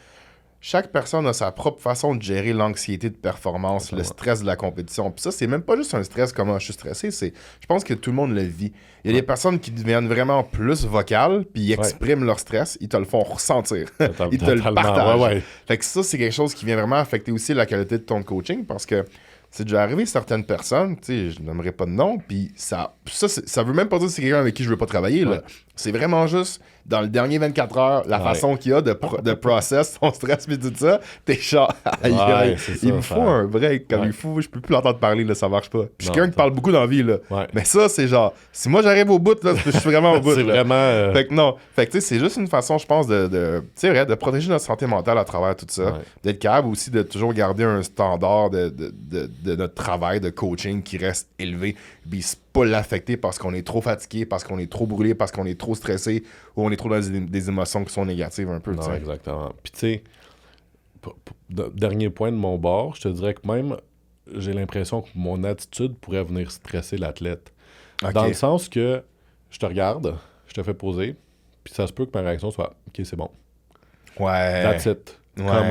Chaque personne a sa propre façon de gérer l'anxiété de performance, le stress de la compétition. Puis ça, c'est même pas juste un stress comme je suis stressé, je pense que tout le monde le vit. Il y a des personnes qui deviennent vraiment plus vocales, puis ils expriment leur stress, ils te le font ressentir. Ils te le partagent. Fait que ça, c'est quelque chose qui vient vraiment affecter aussi la qualité de ton coaching, parce que c'est déjà arrivé certaines personnes, tu sais, je n'aimerais pas de nom, puis ça veut même pas dire que c'est quelqu'un avec qui je veux pas travailler, là. C'est vraiment juste, dans le dernier 24 heures, la façon qu'il y a de process ton stress puis tout ça, t'es genre, il me faut un break, comme il faut, je peux plus l'entendre parler, là, ça marche pas. Puis je suis quelqu'un qui parle beaucoup dans la vie, là. Mais ça, c'est genre, si moi j'arrive au bout, là, je suis vraiment au bout. C'est vraiment... Fait que non, fait que tu sais, c'est juste une façon, je pense, de protéger notre santé mentale à travers tout ça, d'être capable aussi de toujours garder un standard de notre travail de coaching qui reste élevé, puis pas l'affecter parce qu'on est trop fatigué, parce qu'on est trop brûlé, parce qu'on est trop stressé, ou on est trop dans des émotions qui sont négatives un peu. Non, exactement. Puis tu sais, dernier point de mon bord, je te dirais que même j'ai l'impression que mon attitude pourrait venir stresser l'athlète. Okay. Dans le sens que je te regarde, je te fais poser, puis ça se peut que ma réaction soit « OK, c'est bon. » Ouais. That's it. Ouais. Comme,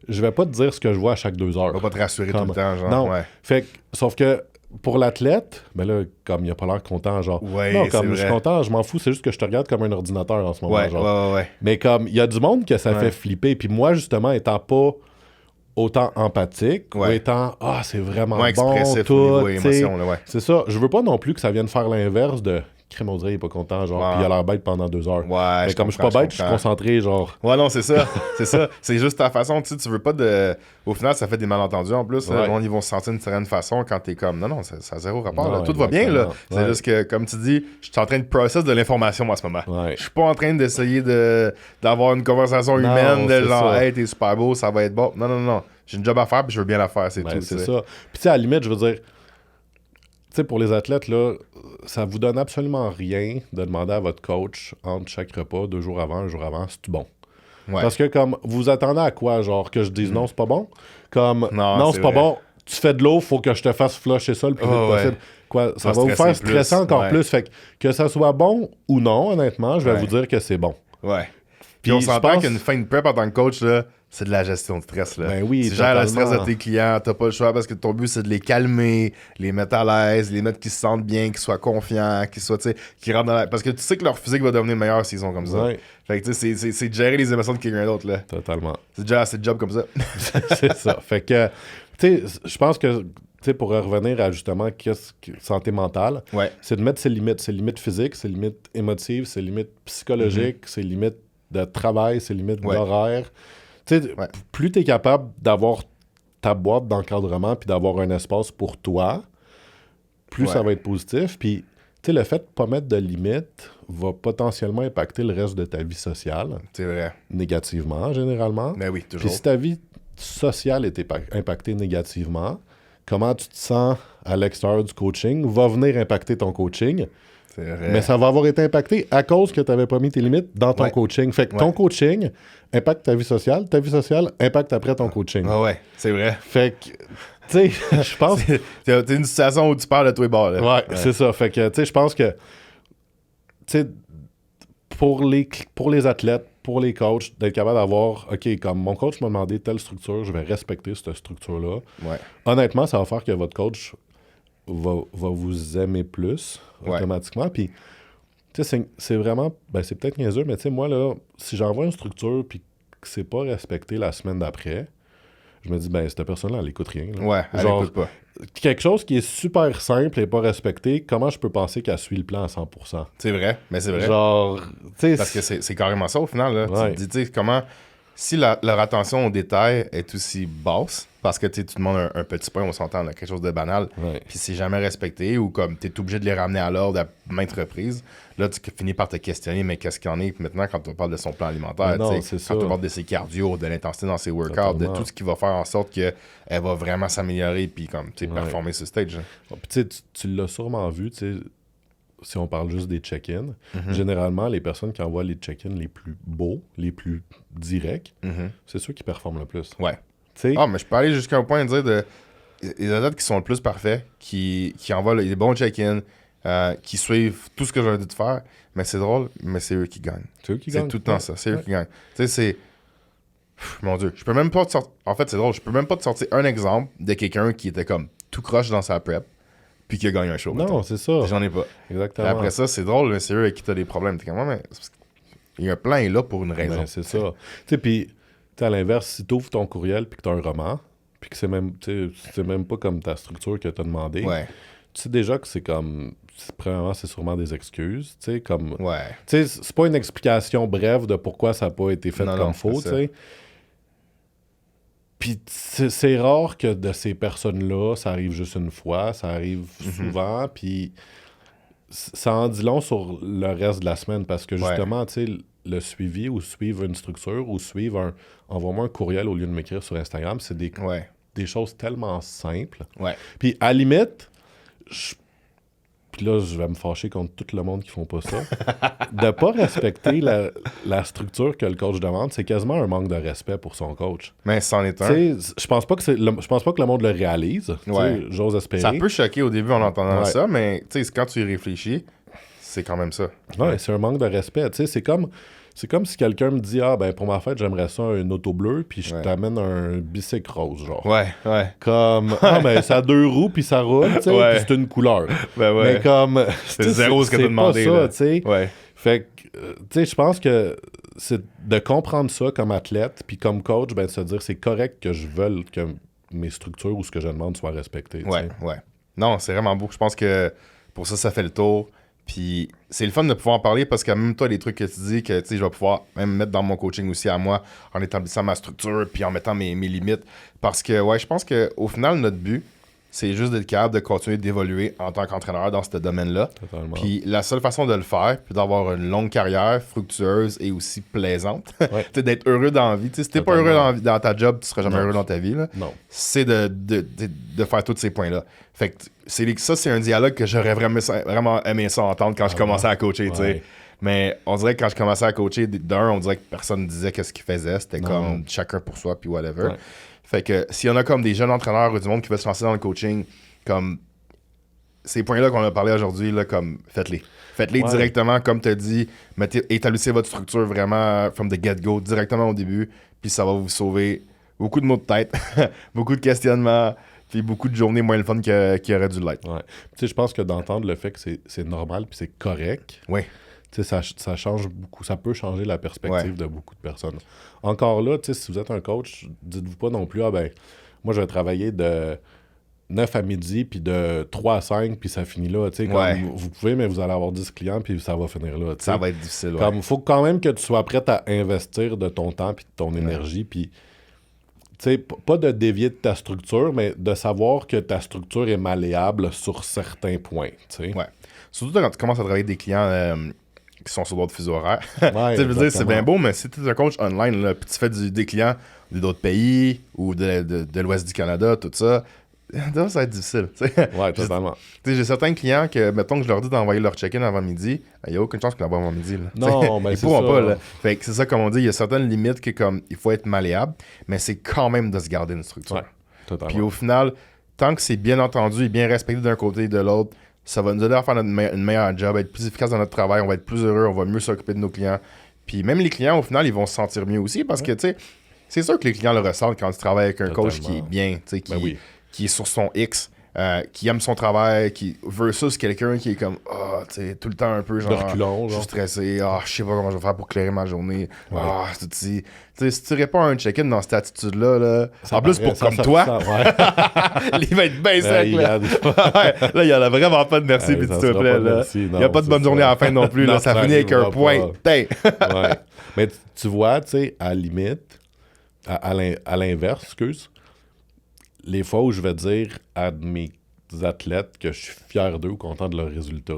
je vais pas te dire ce que je vois à chaque 2 heures. Je vais pas te rassurer tout le temps, genre. Non. Fait que, sauf que pour l'athlète, ben là, comme il a pas l'air content, genre. Non, comme je suis content, je m'en fous, c'est juste que je te regarde comme un ordinateur en ce moment, genre. Mais comme, il y a du monde que ça fait flipper, puis moi, justement, étant pas autant empathique, ou étant, c'est vraiment bon, expressif tout, au niveau émotion, là, c'est ça. Je veux pas non plus que ça vienne faire l'inverse de crème au dirait, il est pas content, genre, puis il a l'air bête pendant 2 heures. Mais comme je suis pas bête, je suis concentré, genre. Ouais, non, c'est ça. C'est ça. C'est juste ta façon, tu veux pas de. Au final, ça fait des malentendus en plus. Les gens, ils vont se sentir d'une certaine façon quand t'es comme. Non, ça a zéro rapport. Non, là. Tout va bien, là. C'est juste que, comme tu dis, je suis en train de process de l'information à ce moment. Je suis pas en train d'essayer d'avoir une conversation humaine de genre, hey, t'es super beau, ça va être bon. Non. J'ai une job à faire, puis je veux bien la faire, c'est tout. C'est ça. Puis, tu sais, à la limite, je veux dire. Tu sais, pour les athlètes, là, ça vous donne absolument rien de demander à votre coach entre chaque repas, 2 jours avant, 1 jour avant, c'est tout bon. Parce que comme, vous attendez à quoi? Genre, que je dise non, c'est pas bon? Comme, non, c'est pas bon, tu fais de l'eau, faut que je te fasse flusher ça le plus vite possible. Quoi, ça va vous faire stresser encore plus. Fait que ça soit bon ou non, honnêtement, je vais vous dire que c'est bon. Puis on s'entend qu'une fin de prep en tant que coach, là, c'est de la gestion de stress. Là. Ben oui, tu gères le stress de tes clients, t'as pas le choix parce que ton but, c'est de les calmer, les mettre à l'aise, les mettre qui se sentent bien, qui soient confiants, qui soient, tu sais, qui rentrent dans la... Parce que tu sais que leur physique va devenir meilleur s'ils sont comme ça. Fait que, tu sais, c'est de gérer les émotions de quelqu'un d'autre, là. Totalement. C'est déjà assez de job comme ça. C'est ça. Fait que, tu sais, je pense que, tu sais, pour revenir à justement qu'est-ce que santé mentale, c'est de mettre ses limites physiques, ses limites émotives, ses limites psychologiques, ses limites de travail, ses limites d'horaire. Tu sais, plus tu es capable d'avoir ta boîte d'encadrement puis d'avoir un espace pour toi, plus ça va être positif. Puis, tu sais, le fait de pas mettre de limites va potentiellement impacter le reste de ta vie sociale. C'est vrai. Négativement, généralement. Mais oui, toujours. Puis si ta vie sociale est impactée négativement, comment tu te sens à l'extérieur du coaching va venir impacter ton coaching. C'est vrai. Mais ça va avoir été impacté à cause que tu n'avais pas mis tes limites dans ton coaching. Fait que ton coaching impacte ta vie sociale impacte après ton coaching. Ouais, c'est vrai. Fait que, tu sais, je pense... T'es une situation où tu parles de tous les bords, là. Ouais, c'est ça. Fait que, tu sais, je pense que sais, pour les athlètes, pour les coachs, d'être capable d'avoir, OK, comme mon coach m'a demandé telle structure, je vais respecter cette structure-là. Ouais. Honnêtement, ça va faire que votre coach va vous aimer plus automatiquement. Puis, tu sais, c'est vraiment, ben c'est peut-être niaiseux, mais tu sais, moi, là, si j'envoie une structure puis que c'est pas respecté la semaine d'après, je me dis, ben, cette personne-là, elle écoute rien. Là. Ouais, elle écoute pas. Quelque chose qui est super simple et pas respecté, comment je peux penser qu'elle suit le plan à 100%? C'est vrai, mais c'est vrai. Genre, tu sais... Parce que c'est carrément ça, au final, là. Ouais. Tu te dis, tu sais, comment... Si leur attention aux détails est aussi basse, parce que tu demandes un petit point, on s'entend, là, quelque chose de banal, puis c'est jamais respecté, ou comme tu es obligé de les ramener à l'ordre à maintes reprises, là, tu finis par te questionner, mais qu'est-ce qu'il y en est maintenant quand on parle de son plan alimentaire, quand on parle de ses cardio, de l'intensité dans ses workouts, de tout ce qui va faire en sorte qu'elle va vraiment s'améliorer, puis comme, tu sais, performer sur stage. Puis tu l'as sûrement vu, tu sais, si on parle juste des check-ins, généralement, les personnes qui envoient les check-ins les plus beaux, les plus directs, c'est ceux qui performent le plus. Ouais. Mais je peux aller jusqu'à un point de dire les athlètes qui sont le plus parfaits, qui envoient les bons check-ins, qui suivent tout ce que j'ai dit de faire, mais c'est drôle, mais c'est eux qui gagnent. C'est eux qui gagnent. C'est tout le temps ça, c'est eux qui gagnent. Tu sais, c'est... Mon Dieu, je peux même pas te sortir... En fait, c'est drôle, je peux même pas te sortir un exemple de quelqu'un qui était comme tout croche dans sa prep, puis qui a gagné un show. Non, c'est ça. J'en ai pas. Exactement. Et après ça, c'est drôle, mais c'est eux avec qui t'as des problèmes. T'es comme, mais il y a un plan est là pour une raison. Ben, c'est ça. Tu sais, puis, à l'inverse, si tu ouvres ton courriel puis que tu as un roman, puis que c'est même pas comme ta structure que tu as demandé, tu sais déjà que c'est comme... Premièrement, c'est sûrement des excuses, tu sais, comme... Ouais. Tu sais, c'est pas une explication brève de pourquoi ça n'a pas été fait comme faut, tu sais. Puis c'est rare que de ces personnes-là, ça arrive juste une fois, ça arrive souvent, puis ça en dit long sur le reste de la semaine, parce que justement, tu sais, le suivi ou suivre une structure ou suivre envoie-moi un courriel au lieu de m'écrire sur Instagram, c'est des choses tellement simples. Ouais. Puis à la limite, puis là, je vais me fâcher contre tout le monde qui font pas ça. De pas respecter la structure que le coach demande, c'est quasiment un manque de respect pour son coach. Mais c'en est un. Je pense pas que le monde le réalise. J'ose espérer. Ça peut choquer au début en entendant ça, mais quand tu y réfléchis, c'est quand même ça. Ouais, c'est un manque de respect. C'est comme si quelqu'un me dit pour ma fête, j'aimerais ça un auto bleu, puis je t'amène un bicycle rose, genre. Ouais. Comme, ça a 2 roues, puis ça roule, tu sais, puis c'est une couleur. Mais comme... C'est zéro ce que tu as demandé, pas là. Ça, tu sais. Fait que, tu sais, je pense que c'est de comprendre ça comme athlète, puis comme coach, de se dire, c'est correct que je veuille que mes structures ou ce que je demande soient respectées. Ouais. Non, c'est vraiment beau. Je pense que pour ça fait le tour. Puis c'est le fun de pouvoir en parler parce que même toi, les trucs que tu dis, que je vais pouvoir même mettre dans mon coaching aussi à moi en établissant ma structure puis en mettant mes limites. Parce que, je pense qu'au final, notre but, c'est juste d'être capable de continuer d'évoluer en tant qu'entraîneur dans ce domaine-là. Totalement. Puis la seule façon de le faire, puis d'avoir une longue carrière fructueuse et aussi plaisante, d'être heureux dans la vie. Si t'es pas heureux dans ta job, tu seras jamais heureux dans ta vie. Là. Non. C'est de faire tous ces points-là. Fait que c'est un dialogue que j'aurais vraiment aimé ça entendre quand je commençais à coacher. Ouais. Mais on dirait que quand je commençais à coacher, on dirait que personne ne disait qu'est-ce qu'il faisait. C'était comme chacun pour soi, puis whatever. Ouais. Fait que s'il y en a comme des jeunes entraîneurs ou du monde qui veulent se lancer dans le coaching, comme ces points-là qu'on a parlé aujourd'hui, là, comme faites-les. Faites-les directement, comme tu as dit. Établissez votre structure vraiment from the get-go, directement au début. Puis ça va vous sauver beaucoup de maux de tête, beaucoup de questionnements, puis beaucoup de journées moins le fun qu'il aurait dû l'être. Ouais. Tu sais, je pense que d'entendre le fait que c'est normal puis c'est correct. Oui. Tu sais, ça change beaucoup, ça peut changer la perspective de beaucoup de personnes. Encore là, tu sais, si vous êtes un coach, dites-vous pas non plus, moi je vais travailler de 9 à midi, puis de 3 à 5, puis ça finit là. Tu sais, vous pouvez, mais vous allez avoir 10 clients, puis ça va finir là. Ça va être difficile, Il faut quand même que tu sois prêt à investir de ton temps, puis de ton énergie, puis tu sais, pas de dévier de ta structure, mais de savoir que ta structure est malléable sur certains points, tu sais. Ouais. Surtout quand tu commences à travailler avec des clients... qui sont sur d'autres fuseaux horaires. Je veux dire, c'est bien beau, mais si tu es un coach online, là, puis tu fais des clients d'autres pays ou de l'ouest du Canada, tout ça, ça va être difficile. Ouais, totalement. J'ai certains clients que, mettons que je leur dis d'envoyer leur check-in avant midi, il n'y a aucune chance qu'ils l'envoient avant midi. Là. Non, mais ils pourront pas. Là. Fait que c'est ça, comme on dit, il y a certaines limites que comme il faut être malléable, mais c'est quand même de se garder une structure. Ouais, totalement. Puis au final, tant que c'est bien entendu et bien respecté d'un côté et de l'autre, ça va nous aider à faire une meilleure job, à être plus efficace dans notre travail, on va être plus heureux, on va mieux s'occuper de nos clients. Puis même les clients, au final, ils vont se sentir mieux aussi parce que, tu sais, c'est sûr que les clients le ressentent quand tu travailles avec un coach qui est bien, tu sais, qui est sur son X. Qui aime son travail, qui versus quelqu'un qui est comme tu sais, tout le temps un peu genre reculons, je suis stressé, je sais pas comment je vais faire pour clairer ma journée. Tu sais, si tu réponds à un check-in dans cette attitude-là, en plus pour comme toi, il va être bien sec là. Là, il y en a vraiment pas de merci, s'il te plaît. Là. Il n'y a pas de bonne journée à la fin non plus. Là, ça finit avec un point. Mais tu vois, tu sais, à la limite, à l'inverse, excuse, les fois où je vais dire à mes athlètes que je suis fier d'eux ou content de leurs résultats,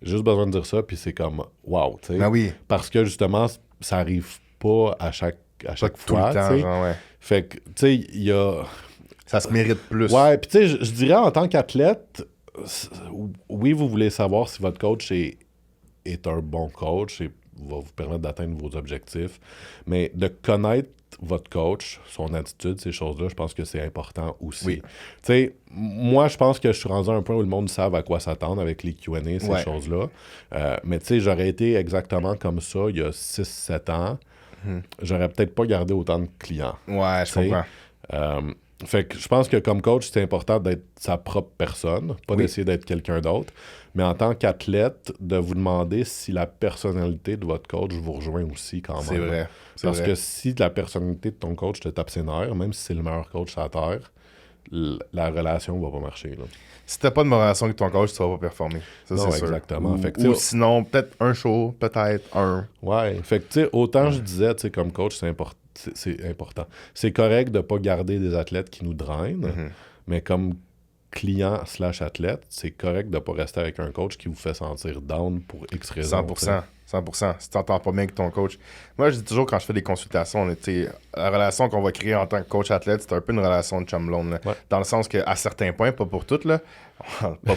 j'ai juste besoin de dire ça, puis c'est comme wow, tu sais. Ben oui. Parce que justement, ça arrive pas à chaque fois. Tout le temps, genre, Fait que, tu sais, il y a. Ça se mérite plus. Ouais, puis tu sais, je dirais en tant qu'athlète, oui, vous voulez savoir si votre coach est un bon coach et va vous permettre d'atteindre vos objectifs, mais de connaître votre coach, son attitude, ces choses-là, je pense que c'est important aussi. Oui. Tu sais, moi, je pense que je suis rendu à un point où le monde savent à quoi s'attendre avec les Q&A, ces choses-là. Mais tu sais, j'aurais été exactement comme ça il y a 6-7 ans. J'aurais peut-être pas gardé autant de clients. Ouais, je comprends. Fait que je pense que comme coach, c'est important d'être sa propre personne, pas d'essayer d'être quelqu'un d'autre. Mais en tant qu'athlète, de vous demander si la personnalité de votre coach vous rejoint aussi quand même. C'est vrai. Parce que si la personnalité de ton coach te tape ses nerfs, même si c'est le meilleur coach à la Terre, la relation va pas marcher. Là. Si t'as pas de relation avec ton coach, tu vas pas performer. Ça, non, c'est sûr. Exactement. Ou sinon, peut-être un show, peut-être un. Ouais. Fait que, tu sais, autant je disais, tu sais, comme coach, c'est important. C'est correct de pas garder des athlètes qui nous drainent, mais comme client/athlète, c'est correct de pas rester avec un coach qui vous fait sentir down pour X raisons. 100%. 100%. Si tu n'entends pas bien avec ton coach. Moi, je dis toujours quand je fais des consultations, la relation qu'on va créer en tant que coach-athlète, c'est un peu une relation de chum-blonde. Dans le sens qu'à certains points, pas pour toutes, là.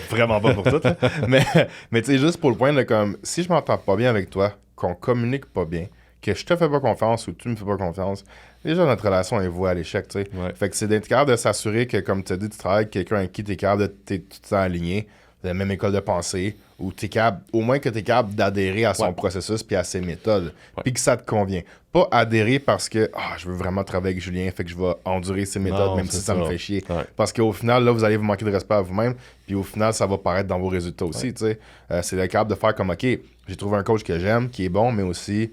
Vraiment pas pour toutes, là. Mais tu sais, juste pour le point de comme, si je m'entends pas bien avec toi, qu'on communique pas bien, que je te fais pas confiance ou tu me fais pas confiance, déjà notre relation est vouée à l'échec, tu sais. Fait que c'est d'être capable de s'assurer que, comme tu as dit, tu travailles avec quelqu'un avec qui tu es capable de tout le temps aligné, de la même école de pensée, ou t'es capable, au moins que tu es capable d'adhérer à son processus puis à ses méthodes, puis que ça te convient. Pas adhérer parce que je veux vraiment travailler avec Julien, fait que je vais endurer ses méthodes, même si ça me fait chier. Parce qu'au final, là, vous allez vous manquer de respect à vous-même, puis au final, ça va paraître dans vos résultats aussi, tu sais. C'est d'être capable de faire comme, OK, j'ai trouvé un coach que j'aime, qui est bon, mais aussi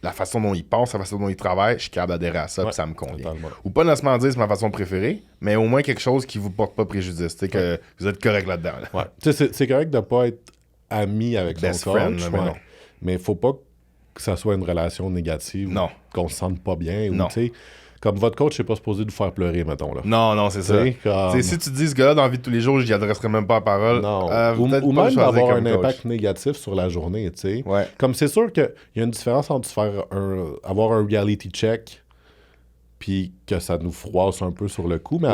la façon dont il pense, la façon dont il travaille, je suis capable d'adhérer à ça, puis ça me convient. Totalement. Ou pas nécessairement dire c'est ma façon préférée, mais au moins quelque chose qui vous porte pas préjudice, tu sais, que vous êtes correct là-dedans. Là. Ouais. Tu sais, c'est correct de pas être ami avec son coach, mais il faut pas que ça soit une relation négative, qu'on se sente pas bien, ou tu sais, comme votre coach, c'est pas supposé vous faire pleurer, mettons. Là. Non, c'est ça. Comme... Si tu dis ce gars-là dans la vie de tous les jours, je n'y adresserai même pas la parole. Non. Ou même d'avoir un impact négatif sur la journée, tu sais. Ouais. Comme c'est sûr qu'il y a une différence entre avoir un reality check puis que ça nous froisse un peu sur le coup, mais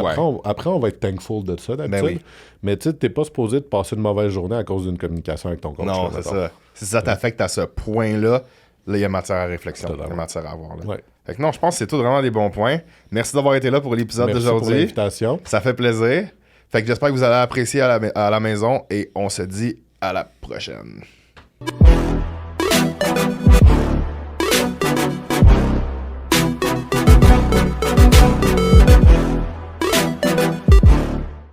après, on va être thankful de ça, d'habitude. Ben oui. Mais tu sais, t'es pas supposé de passer une mauvaise journée à cause d'une communication avec ton coach. Non, c'est ça. Si ça t'affecte à ce point-là, là, il y a matière à réflexion. Il y a matière à avoir. Là. Ouais. Fait que non, je pense que c'est tout vraiment des bons points. Merci d'avoir été là pour l'épisode d'aujourd'hui. Merci pour l'invitation. Ça fait plaisir. Fait que j'espère que vous allez apprécier à la maison et on se dit à la prochaine.